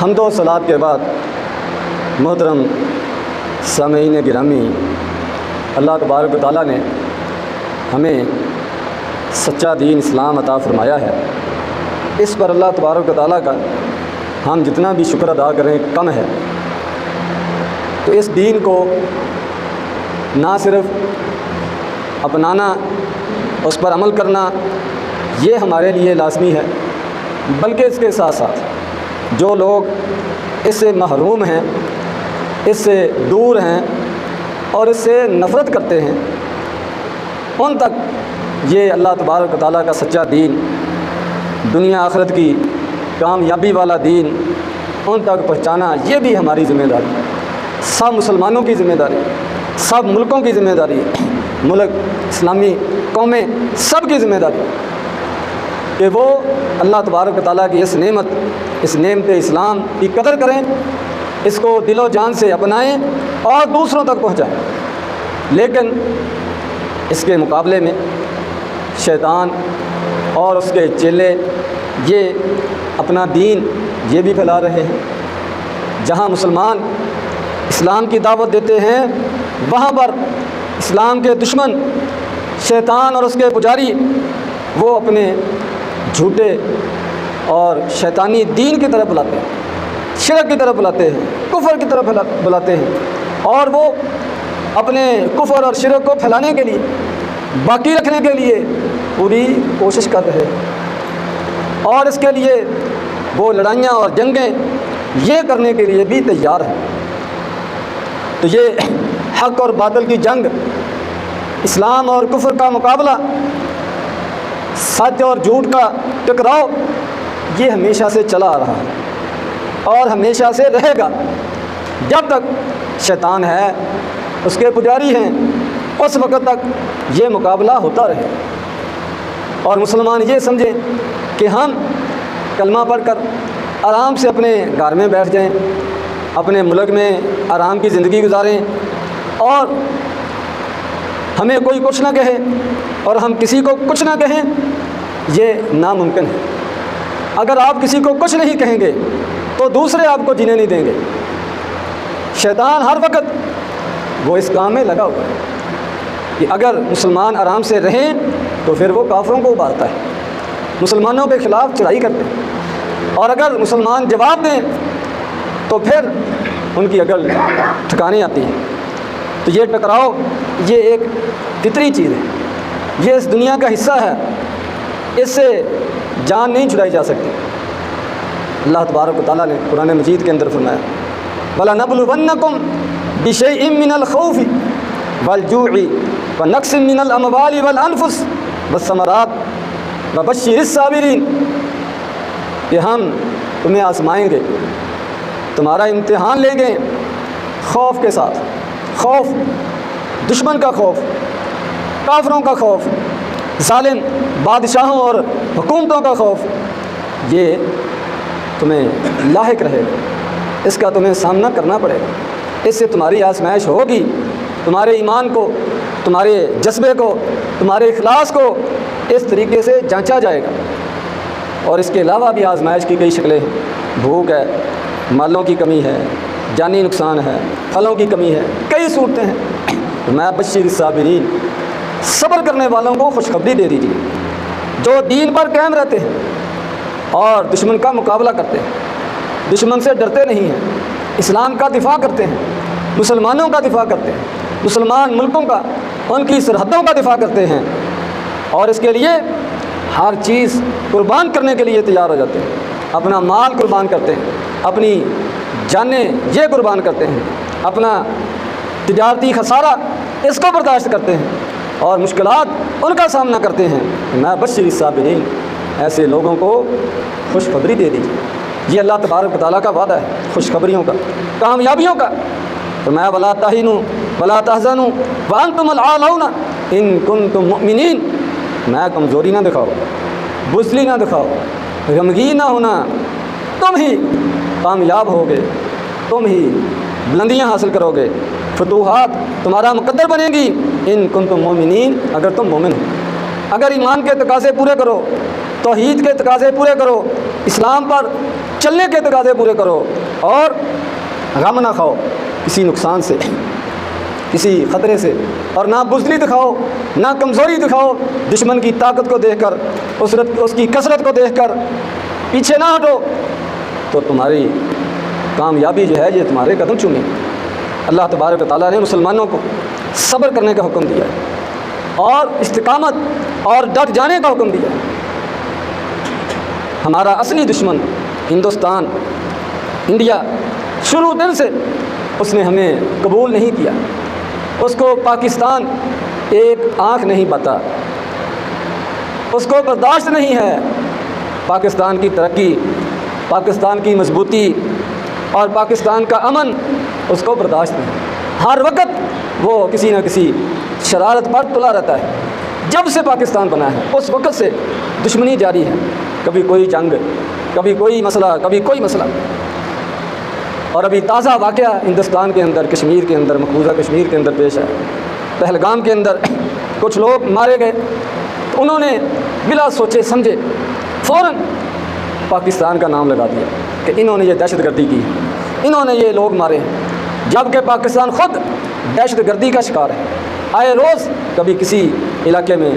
حمد و صلات کے بعد محترم سامعین گرامی، اللہ تبارک و تعالیٰ نے ہمیں سچا دین اسلام عطا فرمایا ہے۔ اس پر اللہ تبارک و تعالیٰ کا ہم جتنا بھی شکر ادا کریں کم ہے۔ تو اس دین کو نہ صرف اپنانا، اس پر عمل کرنا یہ ہمارے لیے لازمی ہے، بلکہ اس کے ساتھ ساتھ جو لوگ اس سے محروم ہیں، اس سے دور ہیں اور اس سے نفرت کرتے ہیں، ان تک یہ اللہ تبارک و تعالیٰ کا سچا دین، دنیا آخرت کی کامیابی والا دین ان تک پہنچانا یہ بھی ہماری ذمہ داری ہے، سب مسلمانوں کی ذمہ داری ہے، سب ملکوں کی ذمہ داری ہے، ملک اسلامی قومیں سب کی ذمہ داری ہے کہ وہ اللہ تبارک و تعالیٰ کی اس نعمت اسلام کی قدر کریں، اس کو دل و جان سے اپنائیں اور دوسروں تک پہنچائیں۔ لیکن اس کے مقابلے میں شیطان اور اس کے چیلے یہ اپنا دین یہ بھی پھیلا رہے ہیں۔ جہاں مسلمان اسلام کی دعوت دیتے ہیں، وہاں پر اسلام کے دشمن شیطان اور اس کے پجاری وہ اپنے جھوٹے اور شیطانی دین کی طرف بلاتے ہیں، شرک کی طرف بلاتے ہیں، کفر کی طرف بلاتے ہیں، اور وہ اپنے کفر اور شرک کو پھیلانے کے لیے، باقی رکھنے کے لیے پوری کوشش کر رہے ہیں، اور اس کے لیے وہ لڑائیاں اور جنگیں یہ کرنے کے لیے بھی تیار ہیں۔ تو یہ حق اور باطل کی جنگ، اسلام اور کفر کا مقابلہ، سچ اور جھوٹ کا ٹکراؤ، یہ ہمیشہ سے چلا آ رہا ہے اور ہمیشہ سے رہے گا جب تک شیطان ہے، اس کے پجاری ہیں، اس وقت تک یہ مقابلہ ہوتا رہے۔ اور مسلمان یہ سمجھیں کہ ہم کلمہ پڑھ کر آرام سے اپنے گھر میں بیٹھ جائیں، اپنے ملک میں آرام کی زندگی گزاریں اور ہمیں کوئی کچھ نہ کہے اور ہم کسی کو کچھ نہ کہیں، یہ ناممکن ہے۔ اگر آپ کسی کو کچھ نہیں کہیں گے تو دوسرے آپ کو جینے نہیں دیں گے۔ شیطان ہر وقت وہ اس کام میں لگا ہوا ہے کہ اگر مسلمان آرام سے رہیں تو پھر وہ کافروں کو ابھارتا ہے، مسلمانوں کے خلاف چڑھائی کرتے ہیں، اور اگر مسلمان جواب دیں تو پھر ان کی عقل ٹھکانے آتی ہے۔ تو یہ ٹکراؤ یہ ایک فطری چیز ہے، یہ اس دنیا کا حصہ ہے، اس سے جان نہیں چھڑائی جا سکتی۔ اللہ تبارک و تعالیٰ نے قرآن مجید کے اندر فرمایا وَلَنَبْلُوَنَّكُمْ بِشَيْءٍ مِّنَ الْخَوْفِ وَالْجُوعِ وَنَقْصٍ مِّنَ الْأَمْوَالِ وَالْأَنفُسِ وَالثَّمَرَاتِ وَبَشِّرِ الصَّابِرِينَ کہ ہم تمہیں آزمائیں گے، تمہارا امتحان لیں گے خوف کے ساتھ، خوف دشمن کا خوف، کافروں کا خوف، ظالم بادشاہوں اور حکومتوں کا خوف، یہ تمہیں لاحق رہے گا، اس کا تمہیں سامنا کرنا پڑے گا، اس سے تمہاری آزمائش ہوگی، تمہارے ایمان کو، تمہارے جذبے کو، تمہارے اخلاص کو اس طریقے سے جانچا جائے گا۔ اور اس کے علاوہ بھی آزمائش کی کئی شکلیں ہیں، بھوک ہے، مالوں کی کمی ہے، جانی نقصان ہے، پھلوں کی کمی ہے، کئی صورتیں ہیں۔ میں بشیر الصابرین، صبر کرنے والوں کو خوشخبری دے دیجیے، جو دین پر قائم رہتے ہیں اور دشمن کا مقابلہ کرتے ہیں، دشمن سے ڈرتے نہیں ہیں، اسلام کا دفاع کرتے ہیں، مسلمانوں کا دفاع کرتے ہیں، مسلمان ملکوں کا، ان کی سرحدوں کا دفاع کرتے ہیں، اور اس کے لیے ہر چیز قربان کرنے کے لیے تیار ہو جاتے ہیں، اپنا مال قربان کرتے ہیں، اپنی جانیں یہ قربان کرتے ہیں، اپنا تجارتی خسارہ اس کو برداشت کرتے ہیں اور مشکلات ان کا سامنا کرتے ہیں۔ میں بشیر الصابرین، ایسے لوگوں کو خوشخبری دے دیجیے۔ یہ اللہ تبارک و تعالیٰ کا وعدہ ہے خوشخبریوں کا، کامیابیوں کا۔ تو میں ولا تہنوا ولا تحزنوا وانتم الاعلون ان کنتم مؤمنین، میں کمزوری نہ دکھاؤ، بزدلی نہ دکھاؤ، غمگین نہ ہونا، تم ہی کامیاب ہوگے، تم ہی بلندیاں حاصل کرو گے، فتوحات تمہارا مقدر بنے گی ان کنتم مومنین، اگر تم مومن ہو، اگر ایمان کے تقاضے پورے کرو، توحید کے تقاضے پورے کرو، اسلام پر چلنے کے تقاضے پورے کرو، اور غم نہ کھاؤ کسی نقصان سے، کسی خطرے سے، اور نہ بزدلی دکھاؤ، نہ کمزوری دکھاؤ۔ دشمن کی طاقت کو دیکھ کر، اس کی کثرت کو دیکھ کر پیچھے نہ ہٹو، تو تمہاری کامیابی جو ہے یہ تمہارے قدم چومے۔ اللہ تبارک و تعالیٰ نے مسلمانوں کو صبر کرنے کا حکم دیا ہے اور استقامت اور ڈٹ جانے کا حکم دیا ہے۔ ہمارا اصلی دشمن ہندوستان، انڈیا، شروع دن سے اس نے ہمیں قبول نہیں کیا، اس کو پاکستان ایک آنکھ نہیں پاتا، اس کو برداشت نہیں ہے پاکستان کی ترقی، پاکستان کی مضبوطی اور پاکستان کا امن، اس کو برداشت نہیں۔ ہر وقت وہ کسی نہ کسی شرارت پر تلا رہتا ہے۔ جب سے پاکستان بنا ہے اس وقت سے دشمنی جاری ہے، کبھی کوئی جنگ، کبھی کوئی مسئلہ، کبھی کوئی مسئلہ۔ اور ابھی تازہ واقعہ ہندوستان کے اندر، کشمیر کے اندر، مقبوضہ کشمیر کے اندر پیش ہے۔ پہلگام کے اندر کچھ لوگ مارے گئے، تو انہوں نے بلا سوچے سمجھے فوراً پاکستان کا نام لگا دیا کہ انہوں نے یہ دہشت گردی کی، انہوں نے یہ لوگ مارے ہیں، جبکہ پاکستان خود دہشت گردی کا شکار ہے۔ آئے روز کبھی کسی علاقے میں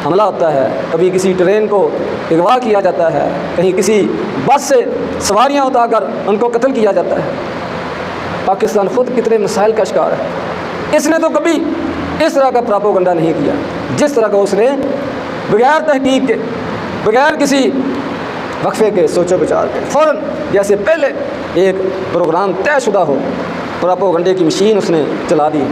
حملہ ہوتا ہے، کبھی کسی ٹرین کو اغوا کیا جاتا ہے، کہیں کسی بس سے سواریاں اتار کر ان کو قتل کیا جاتا ہے۔ پاکستان خود کتنے مسائل کا شکار ہے۔ اس نے تو کبھی اس طرح کا پراپوگنڈا نہیں کیا جس طرح کا اس نے بغیر تحقیق کے، بغیر کسی وقفے کے، سوچو بچار کے، فوراً جیسے پہلے ایک پروگرام طے شدہ ہو، پراپوگنڈے کی مشین اس نے چلا دی،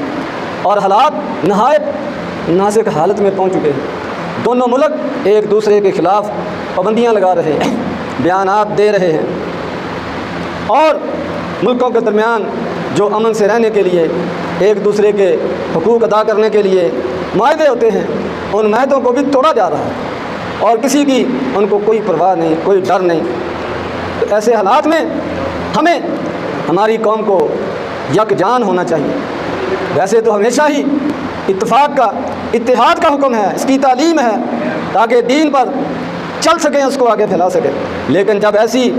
اور حالات نہایت نازک حالت میں پہنچ چکے ہیں۔ دونوں ملک ایک دوسرے کے خلاف پابندیاں لگا رہے ہیں، بیانات دے رہے ہیں، اور ملکوں کے درمیان جو امن سے رہنے کے لیے، ایک دوسرے کے حقوق ادا کرنے کے لیے معاہدے ہوتے ہیں، ان معاہدوں کو بھی توڑا جا رہا ہے، اور کسی کی ان کو کوئی پرواہ نہیں، کوئی ڈر نہیں۔ تو ایسے حالات میں ہمیں ہماری قوم کو یکجان ہونا چاہیے۔ ویسے تو ہمیشہ ہی اتفاق کا، اتحاد کا حکم ہے، اس کی تعلیم ہے تاکہ دین پر چل سکیں، اس کو آگے پھیلا سکیں، لیکن جب ایسی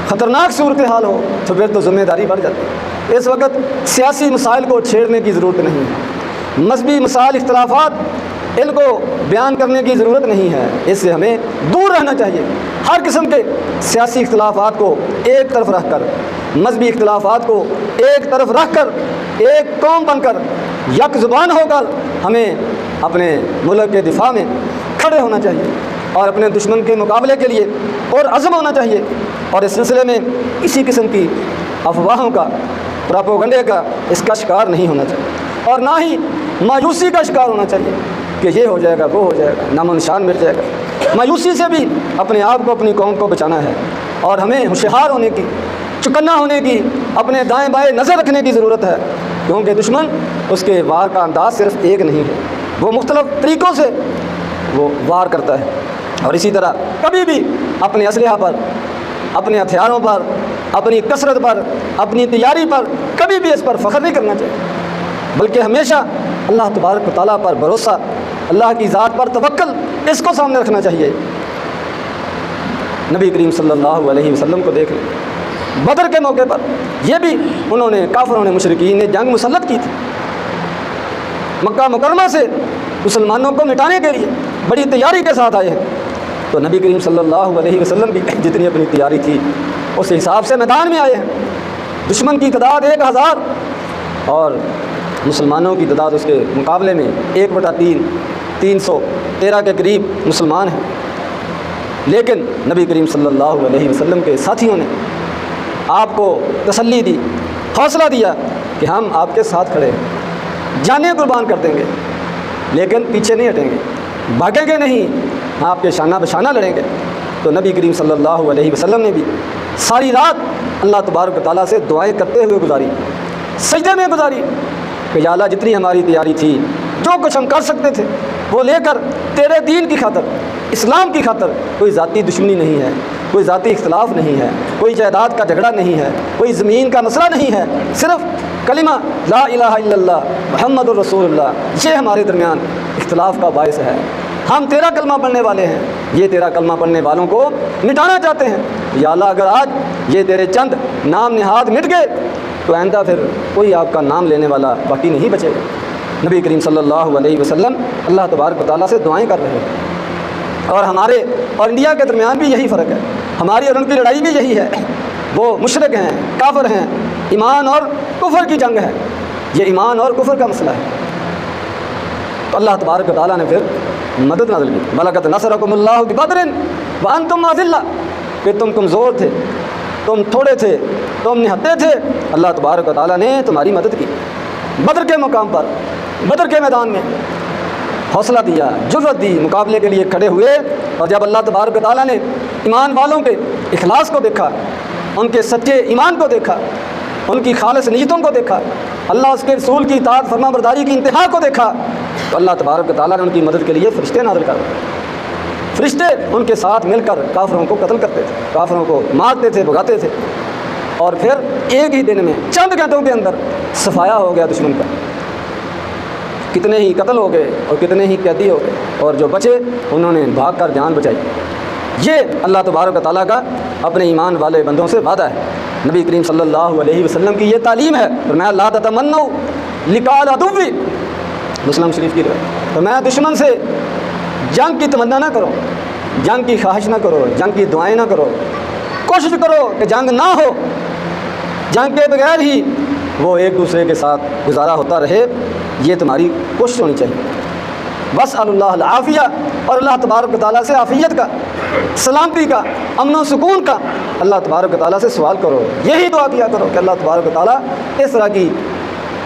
خطرناک صورتحال ہو تو پھر تو ذمہ داری بڑھ جاتی ہے۔ اس وقت سیاسی مسائل کو چھیڑنے کی ضرورت نہیں ہے، مذہبی مسائل، اختلافات، ان کو بیان کرنے کی ضرورت نہیں ہے، اس سے ہمیں دور رہنا چاہیے۔ ہر قسم کے سیاسی اختلافات کو ایک طرف رکھ کر، مذہبی اختلافات کو ایک طرف رکھ کر، ایک قوم بن کر، یک زبان ہو کر ہمیں اپنے ملک کے دفاع میں کھڑے ہونا چاہیے، اور اپنے دشمن کے مقابلے کے لیے اور عزم ہونا چاہیے، اور اس سلسلے میں کسی قسم کی افواہوں کا، پراپوگنڈے کا، اس کا شکار نہیں ہونا چاہیے، اور نہ ہی مایوسی کا شکار ہونا چاہیے کہ یہ ہو جائے گا، وہ ہو جائے گا، نام و نشان مٹ جائے گا۔ مایوسی سے بھی اپنے آپ کو، اپنی قوم کو بچانا ہے، اور ہمیں ہوشیار ہونے کی، چکنا ہونے کی، اپنے دائیں بائیں نظر رکھنے کی ضرورت ہے، کیونکہ دشمن، اس کے وار کا انداز صرف ایک نہیں ہے، وہ مختلف طریقوں سے وہ وار کرتا ہے۔ اور اسی طرح کبھی بھی اپنے اسلحہ پر، اپنے ہتھیاروں پر، اپنی کثرت پر، اپنی تیاری پر کبھی بھی اس پر فخر نہیں کرنا چاہیے، بلکہ ہمیشہ اللہ تبارک و تعالیٰ پر بھروسہ، اللہ کی ذات پر توکل، اس کو سامنے رکھنا چاہیے۔ نبی کریم صلی اللہ علیہ وسلم کو دیکھ لیں، بدر کے موقع پر یہ بھی انہوں نے، کافروں نے، مشرکین نے جنگ مسلط کی تھی، مکہ مکرمہ سے مسلمانوں کو مٹانے کے لیے بڑی تیاری کے ساتھ آئے ہیں، تو نبی کریم صلی اللہ علیہ وسلم بھی جتنی اپنی تیاری تھی اس حساب سے میدان میں آئے ہیں۔ دشمن کی تعداد 1000 اور مسلمانوں کی تعداد اس کے مقابلے میں 1/3، 313 کے قریب مسلمان ہیں، لیکن نبی کریم صلی اللہ علیہ وسلم کے ساتھیوں نے آپ کو تسلی دی، حوصلہ دیا کہ ہم آپ کے ساتھ کھڑے ہیں، جانیں قربان کر دیں گے، لیکن پیچھے نہیں ہٹیں گے، بھاگیں گے نہیں، آپ کے شانہ بشانہ لڑیں گے۔ تو نبی کریم صلی اللہ علیہ وسلم نے بھی ساری رات اللہ تبارک و تعالیٰ سے دعائیں کرتے ہوئے گزاری، سجدے میں گزاری کہ یا اللہ جتنی ہماری تیاری تھی، جو کچھ ہم کر سکتے تھے وہ لے کر تیرے دین کی خاطر، اسلام کی خاطر، کوئی ذاتی دشمنی نہیں ہے، کوئی ذاتی اختلاف نہیں ہے، کوئی جائیداد کا جھگڑا نہیں ہے، کوئی زمین کا مسئلہ نہیں ہے، صرف کلمہ لا الہ الا اللہ محمد الرسول اللہ، یہ ہمارے درمیان اختلاف کا باعث ہے۔ ہم تیرا کلمہ پڑھنے والے ہیں، یہ تیرا کلمہ پڑھنے والوں کو مٹانا چاہتے ہیں۔ یا اللہ اگر آج یہ تیرے چند نام نہاد مٹ گئے تو آئندہ پھر کوئی آپ کا نام لینے والا باقی نہیں بچے گا۔ نبی کریم صلی اللہ علیہ وسلم اللہ تبارک و تعالیٰ سے دعائیں کر رہے ہیں، اور ہمارے اور انڈیا کے درمیان بھی یہی فرق ہے، ہماری اور ان کی لڑائی بھی یہی ہے۔ وہ مشرک ہیں، کافر ہیں، ایمان اور کفر کی جنگ ہے، یہ ایمان اور کفر کا مسئلہ ہے۔ تو اللہ تبارک و تعالیٰ نے پھر مدد نازل کی، بلغت نصرکم اللہ ببدر وانتم اذلہ، کہ تم کمزور تھے، تم تھوڑے تھے، تم نہتے تھے، اللہ تبارک و تعالیٰ نے تمہاری مدد کی۔ بدر کے مقام پر، بدر کے میدان میں حوصلہ دیا، جرأت دی، مقابلے کے لیے کھڑے ہوئے، اور جب اللہ تبارک و تعالیٰ نے ایمان والوں کے اخلاص کو دیکھا، ان کے سچے ایمان کو دیکھا، ان کی خالص نیتوں کو دیکھا، اللہ اس کے رسول کی اطاعت فرما برداری کی انتہا کو دیکھا، تو اللہ تبارک و تعالیٰ نے ان کی مدد کے لیے فرشتے نازل کر دیے۔ فرشتے ان کے ساتھ مل کر کافروں کو قتل کرتے تھے، کافروں کو مارتے تھے، بھگاتے تھے، اور پھر ایک ہی دن میں چند گھنٹوں کے اندر صفایا ہو گیا دشمن کا۔ کتنے ہی قتل ہو گئے اور کتنے ہی قیدی ہو گئے، اور جو بچے انہوں نے بھاگ کر جان بچائی۔ یہ اللہ تبارک و تعالیٰ کا اپنے ایمان والے بندوں سے وعدہ ہے۔ نبی کریم صلی اللہ علیہ وسلم کی یہ تعلیم ہے، فرمایا لا تتمنوا لقاء العدو، مسلم شریف کی روایت، فرمایا دشمن سے جنگ کی تمنا نہ کرو، جنگ کی خواہش نہ کرو، جنگ کی دعائیں نہ کرو، کوشش کرو کہ جنگ نہ ہو، جنگ کے بغیر ہی وہ ایک دوسرے کے ساتھ گزارا ہوتا رہے، یہ تمہاری کوشش ہونی چاہیے۔ بس اللہ العافیہ، اور اللہ تبارک و تعالیٰ سے عافیت کا، سلامتی کا، امن و سکون کا اللہ تبارک و تعالیٰ سے سوال کرو، یہی دعا کیا کرو کہ اللہ تبارک و تعالیٰ اس طرح کی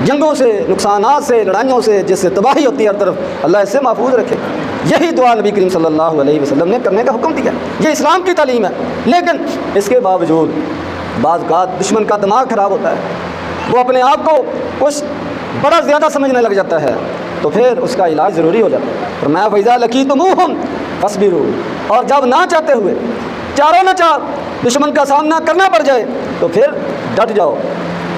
جنگوں سے، نقصانات سے، لڑائیوں سے جس سے تباہی ہوتی ہے ہر طرف، اللہ اس سے محفوظ رکھے۔ یہی دعا نبی کریم صلی اللہ علیہ وسلم نے کرنے کا حکم دیا، یہ اسلام کی تعلیم ہے۔ لیکن اس کے باوجود بعض اوقات دشمن کا دماغ خراب ہوتا ہے، وہ اپنے آپ کو کچھ بڑا زیادہ سمجھنے لگ جاتا ہے، تو پھر اس کا علاج ضروری ہو جاتا ہے۔ فرمایا فَإِذَا لَقِيتُمُوهُمْ فَاصْبِرُوا، اور جب نہ چاہتے ہوئے، چاروں نہ چار دشمن کا سامنا کرنا پڑ جائے تو پھر ڈٹ جاؤ،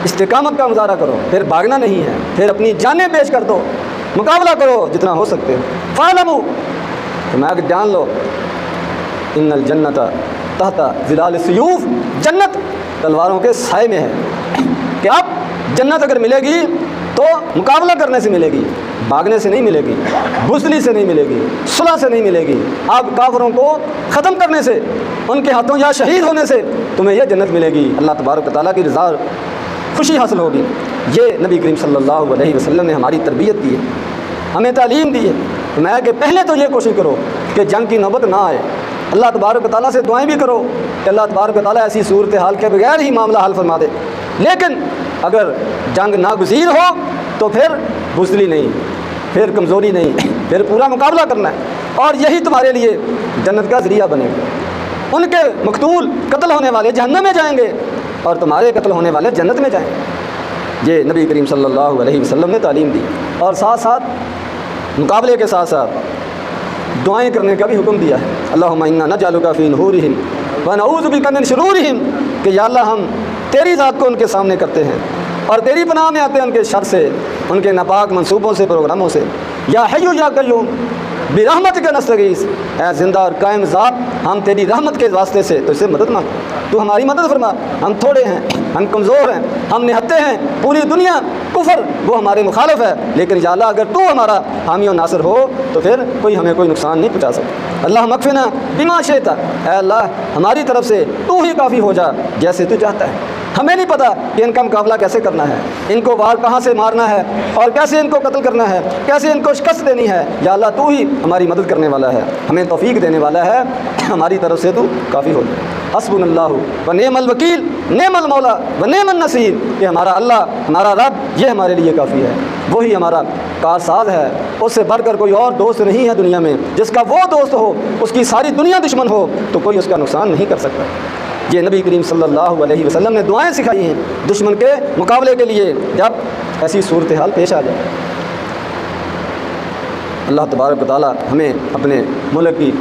استقامت کا مظاہرہ کرو، پھر بھاگنا نہیں ہے، پھر اپنی جانیں پیش کر دو، مقابلہ کرو جتنا ہو سکتے ہو۔ فَاعْلَمُوا، فرمایا کہ جان لو، ان الجنت تحت ظلال السیوف، جنت تلواروں کے سائے میں ہے، کہ اب جنت اگر ملے گی تو مقابلہ کرنے سے ملے گی، بھاگنے سے نہیں ملے گی، بزدلی سے نہیں ملے گی، صلح سے نہیں ملے گی، آپ کافروں کو ختم کرنے سے، ان کے ہاتھوں یا شہید ہونے سے تمہیں یہ جنت ملے گی، اللہ تبارک و تعالیٰ کی رضا خوشی حاصل ہوگی۔ یہ نبی کریم صلی اللہ علیہ وسلم نے ہماری تربیت دی ہے، ہمیں تعلیم دی ہے۔ میں کہ پہلے تو یہ کوشش کرو کہ جنگ کی نوبت نہ آئے، اللہ تبارک و تعالیٰ سے دعائیں بھی کرو کہ اللہ تبارک و تعالیٰ ایسی صورتحال کے بغیر ہی معاملہ حل فرما دے۔ لیکن اگر جنگ ناگزیر ہو تو پھر بزدلی نہیں، پھر کمزوری نہیں، پھر پورا مقابلہ کرنا ہے، اور یہی تمہارے لیے جنت کا ذریعہ بنے گا۔ ان کے مقتول قتل ہونے والے جہنم میں جائیں گے اور تمہارے قتل ہونے والے جنت میں جائیں گے۔ یہ نبی کریم صلی اللہ علیہ وسلم نے تعلیم دی، اور ساتھ ساتھ مقابلے کے ساتھ ساتھ دعائیں کرنے کا بھی حکم دیا ہے۔ اللہم انا نجعلک فی نحورہم ونعوذ بک من شرورہم، کہ یا اللہ ہم تیری ذات کو ان کے سامنے کرتے ہیں اور تیری پناہ میں آتے ہیں ان کے شر سے، ان کے ناپاک منصوبوں سے، پروگراموں سے۔ یا حی یا قیوم برحمتک نستغیث، اے زندہ اور قائم ذات، ہم تیری رحمت کے واسطے سے تو اسے مدد مانگ، تو ہماری مدد فرما، ہم تھوڑے ہیں، ہم کمزور ہیں، ہم نہتے ہیں، پوری دنیا کفر وہ ہمارے مخالف ہے، لیکن یا اللہ اگر تو ہمارا حامی و ناصر ہو تو پھر کوئی ہمیں کوئی نقصان نہیں پہنچا سکتا۔ اللہم اکفنا بما شئت، اے اللہ ہماری طرف سے تو ہی کافی ہو جا جیسے تو چاہتا ہے۔ ہمیں نہیں پتہ کہ ان کا مقابلہ کیسے کرنا ہے، ان کو وار کہاں سے مارنا ہے، اور کیسے ان کو قتل کرنا ہے، کیسے ان کو شکست دینی ہے۔ یا اللہ تو ہی ہماری مدد کرنے والا ہے، ہمیں توفیق دینے والا ہے، ہماری طرف سے تو کافی ہو جائے۔ حسبنا اللہ و نعم الوکیل، نعم المولا و نعم النصیر، کہ ہمارا اللہ، ہمارا رب یہ ہمارے لیے کافی ہے، وہی ہمارا کارساز ہے، اس سے بڑھ کر کوئی اور دوست نہیں ہے دنیا میں۔ جس کا وہ دوست ہو، اس کی ساری دنیا دشمن ہو تو کوئی اس کا نقصان نہیں کر سکتا۔ یہ نبی کریم صلی اللہ علیہ وسلم نے دعائیں سکھائی ہیں دشمن کے مقابلے کے لیے جب ایسی صورتحال پیش آ جائے۔ اللہ تبارک و تعالی ہمیں اپنے ملک کی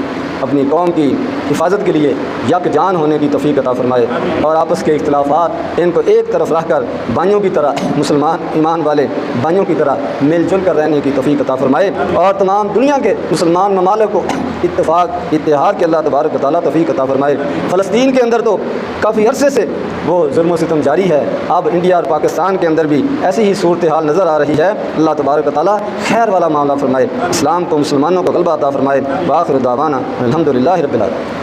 اپنی قوم کی حفاظت کے لیے یکجان ہونے کی توفیق عطا فرمائے اور آپس کے اختلافات ان کو ایک طرف رکھ کر بھائیوں کی طرح مسلمان ایمان والے بھائیوں کی طرح مل جل کر رہنے کی توفیق عطا فرمائے اور تمام دنیا کے مسلمان ممالک کو اتحاد کے اللہ تبارک و تعالیٰ توفیق عطا فرمائے۔ فلسطین کے اندر تو کافی عرصے سے وہ ظلم و ستم جاری ہے، اب انڈیا اور پاکستان کے اندر بھی ایسی ہی صورتحال نظر آ رہی ہے۔ اللہ تبارک و تعالیٰ خیر والا معاملہ فرمائے، اسلام کو مسلمانوں کو غلبہ عطا فرمائے۔ وآخر دعوانا الحمدللہ رب العالمین۔